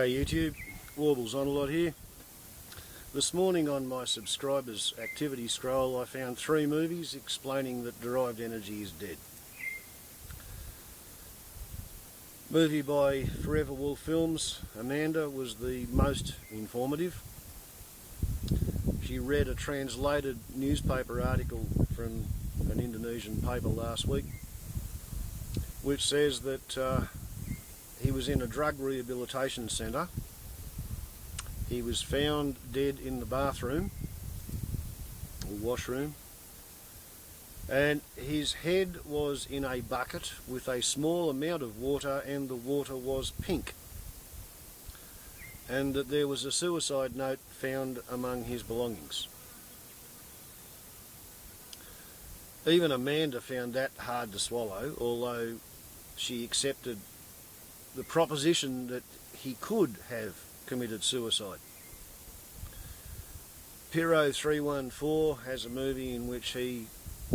Hey YouTube, Warbles on a lot here. This morning on my subscribers activity scroll I found 3 movies explaining that derived energy is dead. Movie by Forever Wolf Films, Amanda, was the most informative. She read a translated newspaper article from an Indonesian paper last week which says that he was in a drug rehabilitation centre. He was found dead in the bathroom or washroom, and his head was in a bucket with a small amount of water, and the water was pink, and that there was a suicide note found among his belongings. Even Amanda found that hard to swallow, although she accepted the proposition that he could have committed suicide. Pyro 314 has a movie in which he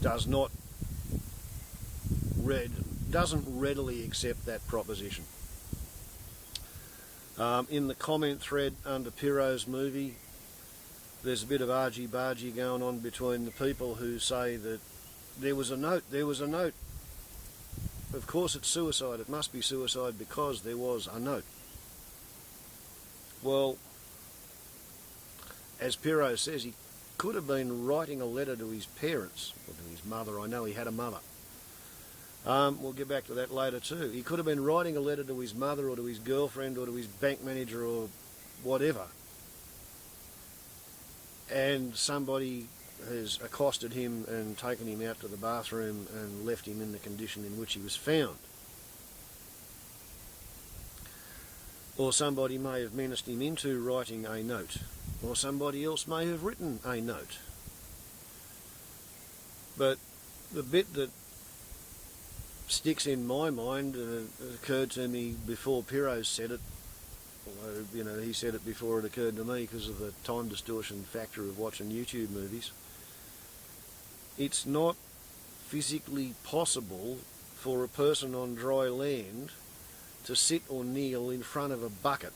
doesn't readily accept that proposition. In the comment thread under Pyro's movie, there's a bit of argy-bargy going on between the people who say that there was a note. Of course it's suicide, it must be suicide because there was a note. Well, as Pyro says, he could have been writing a letter to his parents, or to his mother. I know he had a mother. We'll get back to that later too. He could have been writing a letter to his mother or to his girlfriend or to his bank manager or whatever. And somebody has accosted him and taken him out to the bathroom and left him in the condition in which he was found. Or somebody may have menaced him into writing a note, or somebody else may have written a note. But the bit that sticks in my mind, and it occurred to me before Pyro said it, although he said it before it occurred to me because of the time distortion factor of watching YouTube movies. It's not physically possible for a person on dry land to sit or kneel in front of a bucket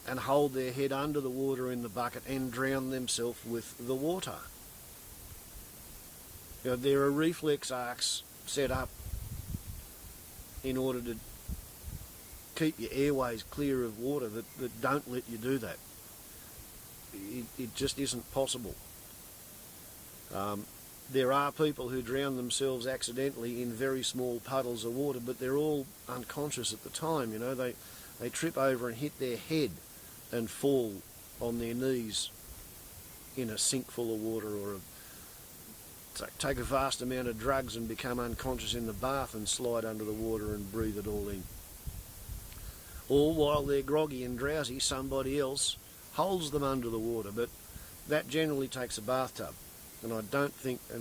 and hold their head under the water in the bucket and drown themselves with the water. There are reflex arcs set up in order to keep your airways clear of water that don't let you do that. It just isn't possible. There are people who drown themselves accidentally in very small puddles of water, but they're all unconscious at the time. They trip over and hit their head and fall on their knees in a sink full of water, or take a vast amount of drugs and become unconscious in the bath and slide under the water and breathe it all in. Or while they're groggy and drowsy, somebody else holds them under the water, but that generally takes a bathtub. And I don't think a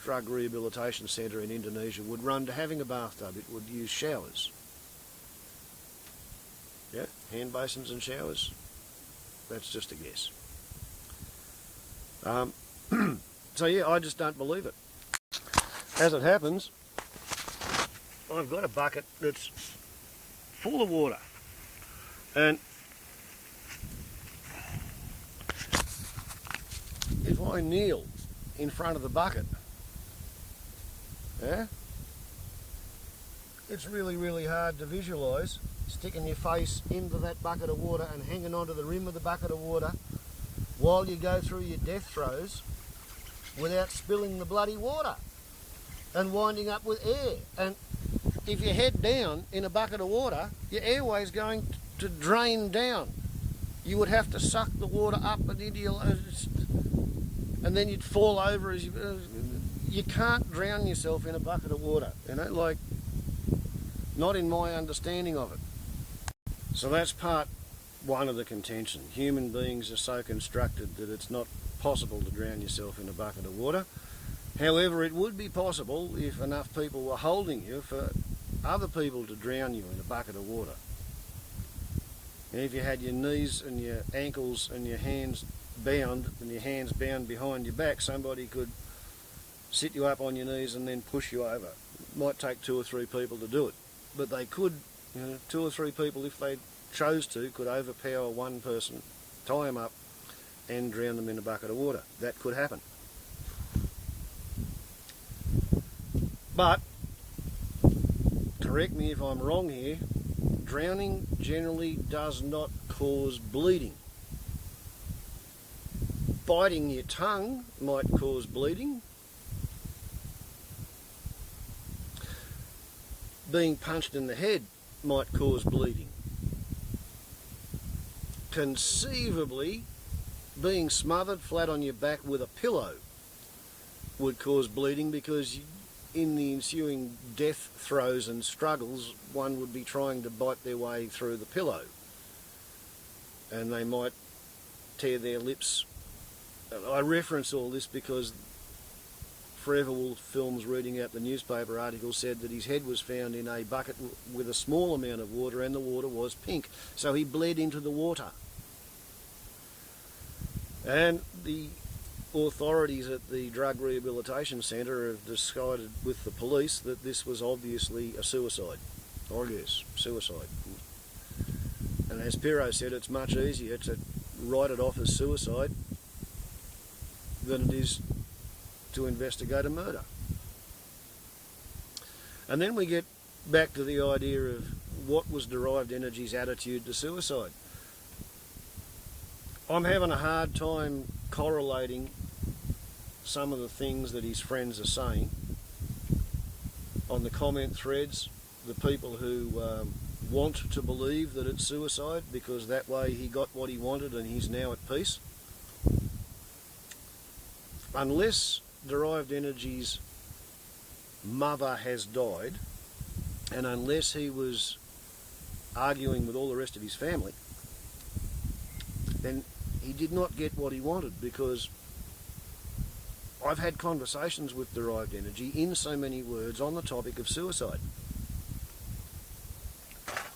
drug rehabilitation centre in Indonesia would run to having a bathtub. It would use showers. Yeah, hand basins and showers. That's just a guess. So yeah, I just don't believe it. As it happens, I've got a bucket that's full of water. And if I kneel in front of the bucket, it's really hard to visualise sticking your face into that bucket of water and hanging onto the rim of the bucket of water while you go through your death throes without spilling the bloody water and winding up with air. And if you head down in a bucket of water, your airway's going to drain down. You would have to suck the water up and into your lungs, and then you'd fall over as you can't drown yourself in a bucket of water, not in my understanding of it. So that's part one of the contention. Human beings are so constructed that it's not possible to drown yourself in a bucket of water. However, it would be possible if enough people were holding you for other people to drown you in a bucket of water. And if you had your knees and your ankles and your hands bound, and your hands bound behind your back, somebody could sit you up on your knees and then push you over. It might take 2 or 3 people to do it, but they could You know, 2 or 3 people, if they chose to, could overpower one person, tie him up, and drown them in a bucket of water. That could happen. But, correct me if I'm wrong here, drowning generally does not cause bleeding. Biting your tongue might cause bleeding. Being punched in the head might cause bleeding. Conceivably, being smothered flat on your back with a pillow would cause bleeding, because in the ensuing death throes and struggles, one would be trying to bite their way through the pillow, and they might tear their lips. I reference all this because Forever Wolf Films, reading out the newspaper article, said that his head was found in a bucket with a small amount of water, and the water was pink, so he bled into the water. And the authorities at the Drug Rehabilitation Centre have decided with the police that this was obviously a suicide. I guess, suicide. And as Piro said, it's much easier to write it off as suicide than it is to investigate a murder. And then we get back to the idea of what was Derived Energy's attitude to suicide. I'm having a hard time correlating some of the things that his friends are saying on the comment threads. The people who want to believe that it's suicide because that way he got what he wanted and he's now at peace. Unless Derived Energy's mother has died, and unless he was arguing with all the rest of his family, then he did not get what he wanted, because I've had conversations with Derived Energy in so many words on the topic of suicide.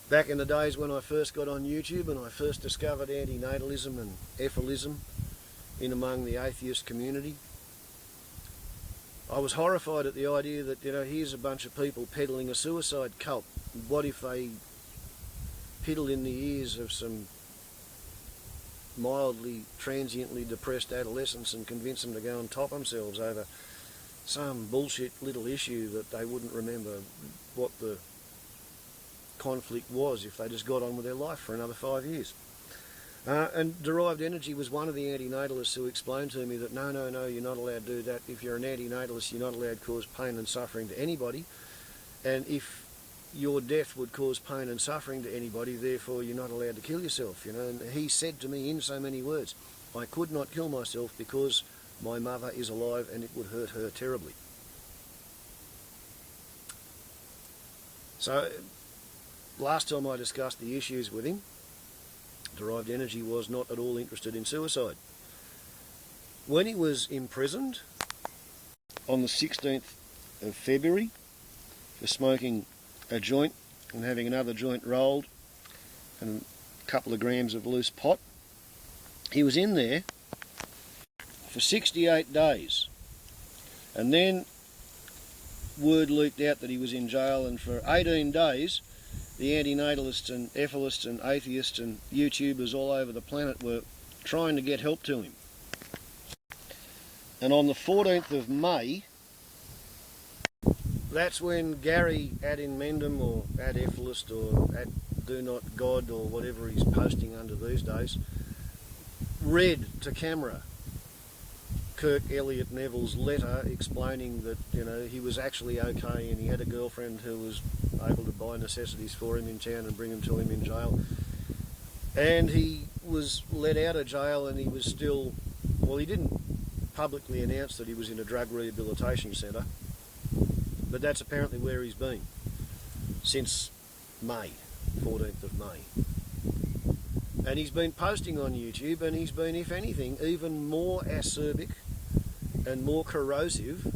Back in the days when I first got on YouTube and I first discovered antinatalism and ephilism in among the atheist community, I was horrified at the idea that, you know, here's a bunch of people peddling a suicide cult. What if they piddle in the ears of some mildly, transiently depressed adolescents and convince them to go and top themselves over some bullshit little issue that they wouldn't remember what the conflict was if they just got on with their life for another 5 years. And Derived Energy was one of the antinatalists who explained to me that no, you're not allowed to do that. If you're an antinatalist, you're not allowed to cause pain and suffering to anybody. And if your death would cause pain and suffering to anybody, therefore you're not allowed to kill yourself, you know. And he said to me in so many words, I could not kill myself because my mother is alive and it would hurt her terribly. So last time I discussed the issues with him, Derived Energy was not at all interested in suicide. When he was imprisoned on the 16th of February for smoking a joint and having another joint rolled and a couple of grams of loose pot, he was in there for 68 days. And then word leaked out that he was in jail, and for 18 days the antinatalists and ethilists and atheists and YouTubers all over the planet were trying to get help to him. And on the 14th of May, that's when Gary @InMendham or @Ethilist or @DoNotGod or whatever he's posting under these days, read to camera Kirk Elliott Neville's letter explaining that, you know, he was actually okay and he had a girlfriend who was able to buy necessities for him in town and bring them to him in jail. And he was let out of jail, and he was still, well, he didn't publicly announce that he was in a drug rehabilitation centre, but that's apparently where he's been since May, 14th of May. And he's been posting on YouTube, and he's been, if anything, even more acerbic and more corrosive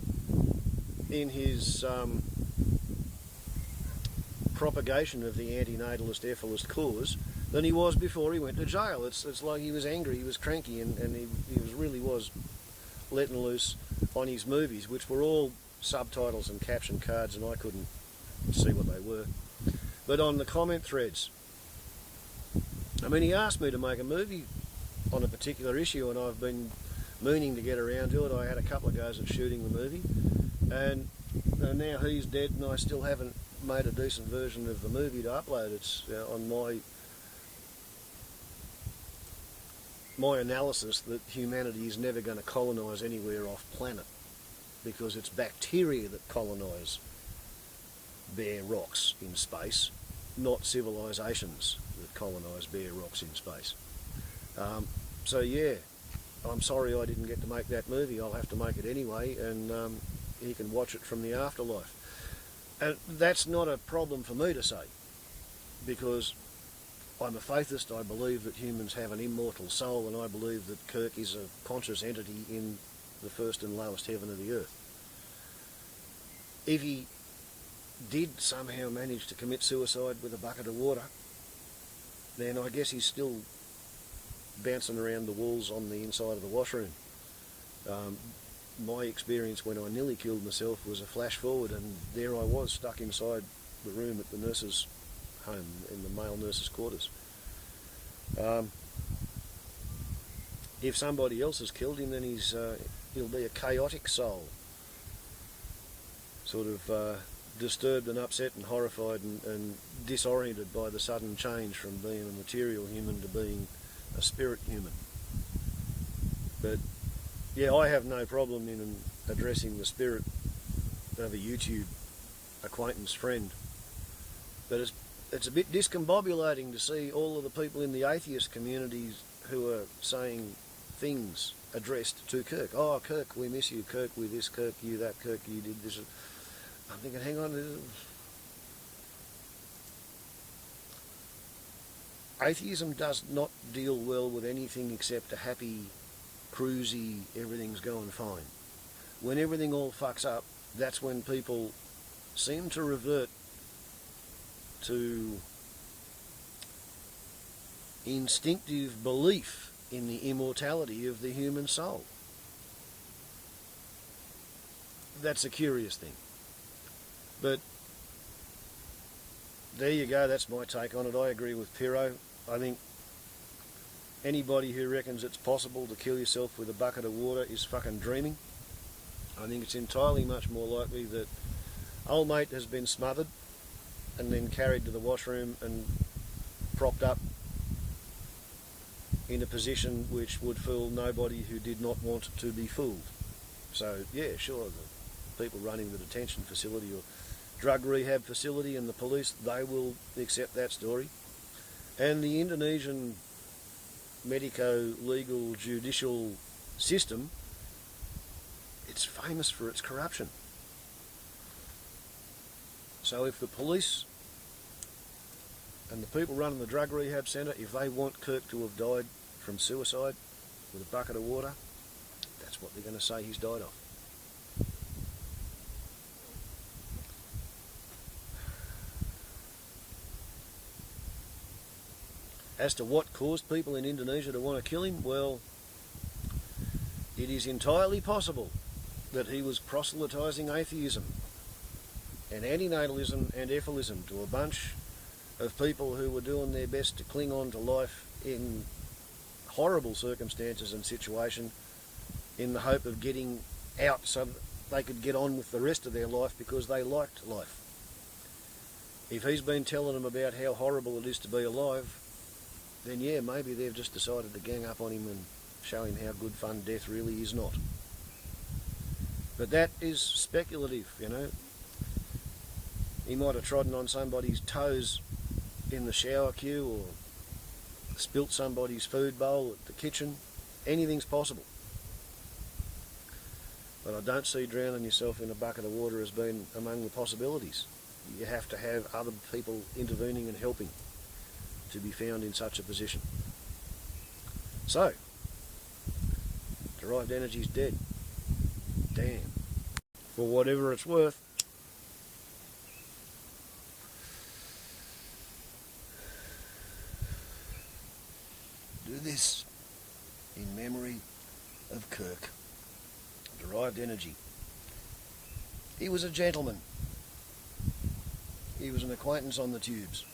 in his propagation of the antinatalist ethilist cause than he was before he went to jail. It's like he was angry, he was cranky, and he really was letting loose on his movies, which were all subtitles and caption cards, and I couldn't see what they were. but on the comment threads. I mean, he asked me to make a movie on a particular issue, and I've been meaning to get around to it. I had a couple of goes at shooting the movie, and now he's dead, and I still haven't made a decent version of the movie to upload. It's on my analysis that humanity is never going to colonise anywhere off planet, because it's bacteria that colonise bare rocks in space, not civilisations that colonise bare rocks in space. So yeah, I'm sorry I didn't get to make that movie. I'll have to make it anyway, and you can watch it from the afterlife. And that's not a problem for me to say, because I'm a faithist. I believe that humans have an immortal soul, and I believe that Kirk is a conscious entity in the first and lowest heaven of the earth. If he did somehow manage to commit suicide with a bucket of water, then I guess he's still bouncing around the walls on the inside of the washroom. My experience when I nearly killed myself was a flash forward, and there I was stuck inside the room at the nurse's home, in the male nurse's quarters. If somebody else has killed him, then he'll be a chaotic soul, sort of disturbed and upset and horrified and disoriented by the sudden change from being a material human to being a spirit human. But yeah, I have no problem in addressing the spirit of a YouTube acquaintance friend, but it's a bit discombobulating to see all of the people in the atheist communities who are saying things addressed to Kirk. Oh, Kirk, we miss you. Kirk, we this. Kirk, you that. Kirk, you did this. I'm thinking, hang on. Atheism does not deal well with anything except a happy, cruisy, everything's going fine. When everything all fucks up, that's when people seem to revert to instinctive belief in the immortality of the human soul. That's a curious thing. But there you go, that's my take on it. I agree with Piro. I think anybody who reckons it's possible to kill yourself with a bucket of water is fucking dreaming. I think it's entirely much more likely that old mate has been smothered and then carried to the washroom and propped up in a position which would fool nobody who did not want to be fooled. So yeah, sure, the people running the detention facility or drug rehab facility and the police, they will accept that story. And the Indonesian medico-legal judicial system, it's famous for its corruption. So if the police and the people running the drug rehab centre, if they want Kirk to have died from suicide with a bucket of water, that's what they're going to say he's died of. As to what caused people in Indonesia to want to kill him, well, it is entirely possible that he was proselytising atheism and antinatalism and ephilism to a bunch of people who were doing their best to cling on to life in horrible circumstances and situation in the hope of getting out so that they could get on with the rest of their life because they liked life. If he's been telling them about how horrible it is to be alive, then yeah, maybe they've just decided to gang up on him and show him how good fun death really is not. But that is speculative, you know. He might have trodden on somebody's toes in the shower queue or spilt somebody's food bowl at the kitchen. Anything's possible. But I don't see drowning yourself in a bucket of water as being among the possibilities. You have to have other people intervening and helping to be found in such a position. So, derived energy's dead. Damn. For whatever it's worth. Do this in memory of Kirk. Derived energy. He was a gentleman. He was an acquaintance on the tubes.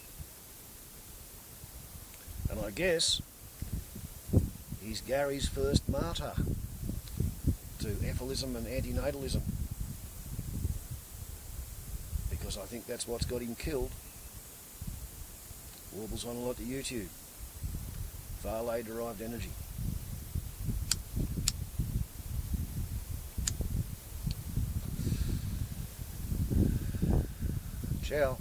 And I guess he's Gary's first martyr to ephilism and antinatalism, because I think that's what's got him killed. Warbles on a lot to YouTube. Varley derived energy. Ciao.